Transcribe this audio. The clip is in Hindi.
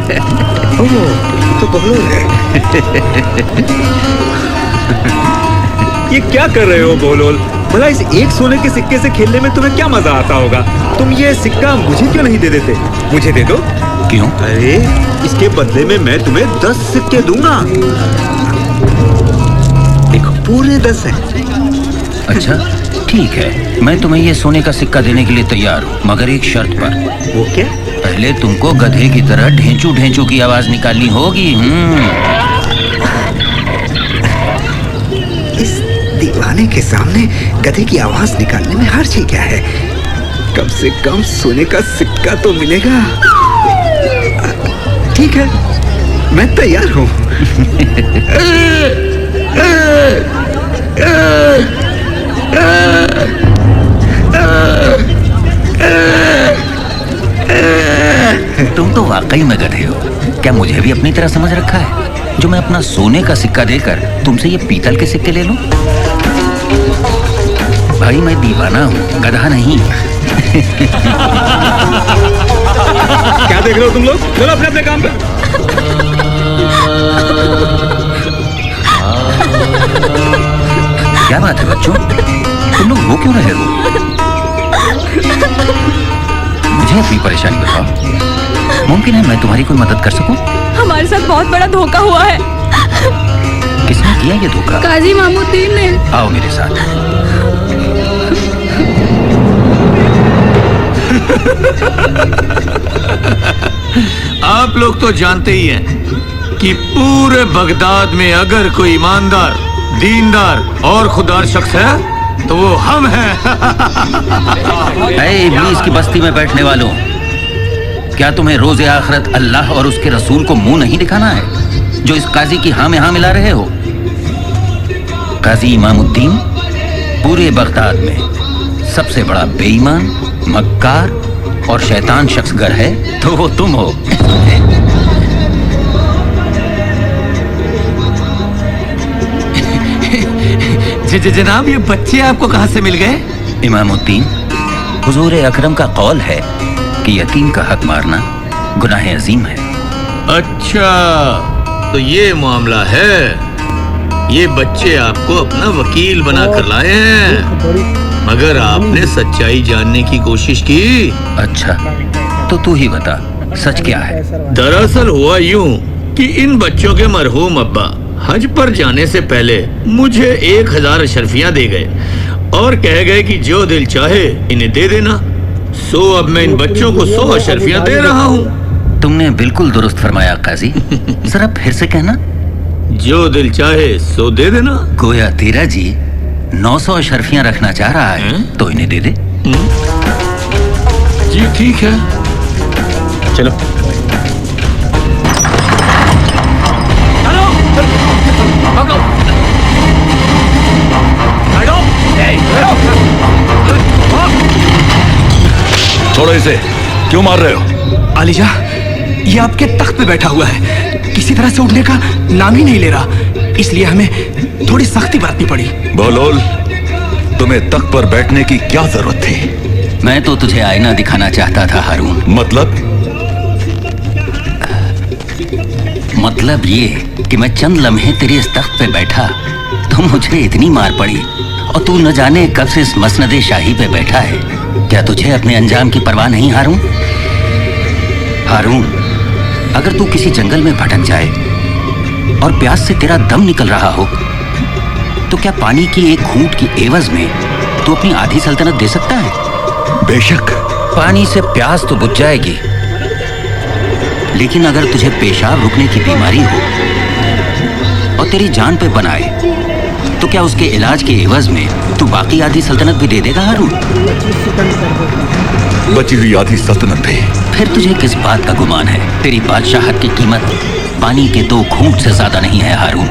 तो बहलोल है। ये क्या कर रहे हो बहलोल? भला इस एक सोने के सिक्के से खेलने में तुम्हें क्या मजा आता होगा? तुम ये सिक्का मुझे क्यों नहीं दे देते? मुझे दे दो। क्यों? अरे इसके बदले में मैं तुम्हें 10 सिक्के दूंगा। देखो पूरे 10 हैं। अच्छा ठीक है, मैं तुम्हें ये सोने का सिक्का देने के लिए तैयार हूँ, मगर एक शर्त पर। वो क्या? पहले तुमको गधे की तरह ढेंचू ढेंचू की आवाज निकालनी होगी। इस दीवाने के सामने गधे की आवाज निकालने में हर्ज ही क्या है? कम से कम सोने का सिक्का तो मिलेगा। ठीक है, मैं तैयार हूँ। तुम तो वाकई में गधे हो। क्या मुझे भी अपनी तरह समझ रखा है, जो मैं अपना सोने का सिक्का देकर तुमसे ये पीतल के सिक्के ले लूं? भाई मैं दीवाना हूँ, गधा नहीं। क्या देख रहे हो तुम लोग? चलो अपने अपने काम पे। क्या बात है बच्चों, तुम लोग रो क्यों रहे हो? मुझे अपनी परेशानी बताओ। मुमकिन है मैं तुम्हारी कोई मदद कर सकूं? हमारे साथ बहुत बड़ा धोखा हुआ है। किसने किया ये धोखा? काजी मामुद्दीन ने। आओ मेरे साथ। आप लोग तो जानते ही हैं कि पूरे बगदाद में अगर कोई ईमानदार, दीनदार और खुदार शख्स है तो वो हम हैं। ऐ इब्लीस की बस्ती में बैठने वालों, क्या तुम्हें रोज़े आखिरत अल्लाह और उसके रसूल को मुंह नहीं दिखाना है, जो इस काजी की हाँ में हाँ मिला रहे हो? काजी इमामुद्दीन पूरे बगदाद में सबसे बड़ा बेईमान, मक्कार और शैतान शख्स गर है तो वो तुम हो। जनाब, ये बच्चे आपको कहाँ से मिल गए? इमामुद्दीन, हुजूर अकरम का कौल है कि यतीम का हक मारना गुनाह अजीम है। अच्छा, तो ये मामला है। ये बच्चे आपको अपना वकील बनाकर लाए हैं, मगर आपने सच्चाई जानने की कोशिश की। अच्छा, तो तू ही बता, सच क्या है? दरअसल हुआ यूं कि इन बच्चों के मरहूम अब्बा हज पर जाने से पहले मुझे 1000 अशरफियां दे गए और कह गए कि जो दिल चाहे इन्हें दे देना। सो अब मैं इन बच्चों को 100 अशरफियां दे रहा हूँ। तुमने बिल्कुल दुरुस्त फरमाया काजी। जरा फिर से कहना। जो दिल चाहे सो दे देना। गोया तेरा जी 900 अशरफियां रखना चाह रहा है तो इन्हें दे दे। जी ठीक है, चलो। छोड़ो इसे, क्यों मार रहे हो? आलिजा, ये आपके तख्त पे बैठा हुआ है, किसी तरह से उठने का नाम ही नहीं ले रहा, इसलिए हमें थोड़ी सख्ती बरतनी पड़ी। बहलोल, तुम्हें तख्त पर बैठने की क्या जरूरत थी? मैं तो तुझे आईना दिखाना चाहता था हारून। मतलब ये कि मैं चंद लम्हे तेरे इस तख्त पे बैठा तो मुझे इतनी मार पड़ी, और तू न जाने कब से इस मसनदे शाही पे बैठा है। क्या तुझे अपने अंजाम की परवाह नहीं हारून? हारून, अगर तू किसी जंगल में भटक जाए और प्यास से तेरा दम निकल रहा हो तो क्या पानी की एक घूंट की एवज में तू अपनी आधी सल्तनत दे सकता है? बेशक। पानी से प्यास तो बुझ जाएगी, लेकिन अगर तुझे पेशाब रुकने की बीमारी हो और तेरी जान पे बनाए तो क्या उसके इलाज के एवज में तू बाकी आधी सल्तनत भी दे देगा हारून? बची हुई आधी सल्तनत भी। फिर तुझे किस बात का गुमान है? तेरी बादशाहत की कीमत पानी के 2 घूंट से ज्यादा नहीं है हारून।